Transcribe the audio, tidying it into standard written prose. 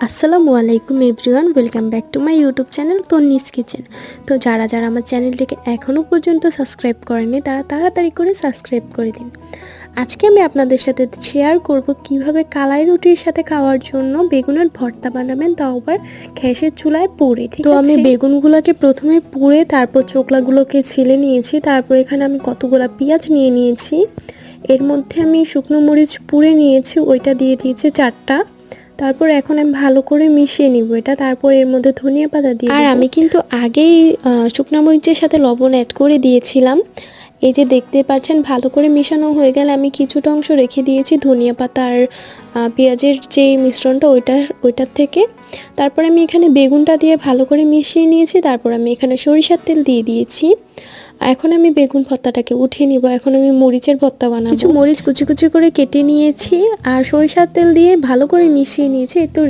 আসসালামু আলাইকুম everyone, welcome back to my YouTube channel Tonni's kitchen. তো যারা আমার চ্যানেলটিকে এখনও পর্যন্ত সাবস্ক্রাইব করেনি তারা তাড়াতাড়ি করে সাবস্ক্রাইব করে দিন। আজকে আমি আপনাদের সাথে শেয়ার করব কিভাবে কালাই রুটির সাথে খাওয়ার জন্য বেগুনের ভর্তা বানাবেন, তাও আবার গ্যাসের চুলায় পুড়ে। ঠিক আছে, তো আমি বেগুনগুলোকে প্রথমে পুড়ে তারপর চোকলাগুলোকে ছিলে নিয়েছি। তারপর এখানে আমি কতগুলো পেঁয়াজ নিয়ে নিয়েছি, এর মধ্যে আমি শুকনো মরিচ পুড়ে নিয়েছি, ওইটা দিয়ে দিয়েছি 4টা। তারপর এখন আমি ভালো করে মিশিয়ে নিব এটা। তারপর এর মধ্যে ধনিয়া পাতা দিয়ে, আর আমি কিন্তু আগেই শুকনো মরিচের সাথে লবণ অ্যাড করে দিয়েছিলাম। এই যে দেখতে পাচ্ছেন, ভালো করে মেশানো হয়ে গেলে আমি কিছুটা অংশ রেখে দিয়েছি ধনিয়া পাতা আর পেঁয়াজের যে মিশ্রণটা ওইটার থেকে। তারপর আমি এখানে বেগুনটা দিয়ে ভালো করে মিশিয়ে নিয়েছি। তারপর আমি এখানে সরিষার তেল দিয়ে দিয়েছি। এখন আমি বেগুন ভর্তাটাকে উঠিয়ে নিব। এখন আমি মরিচের ভর্তা বানাবো। কিছু মরিচ কুচি কুচি করে কেটে নিয়েছি আর সরিষার তেল দিয়ে ভালো করে মিশিয়ে নিয়েছি। তো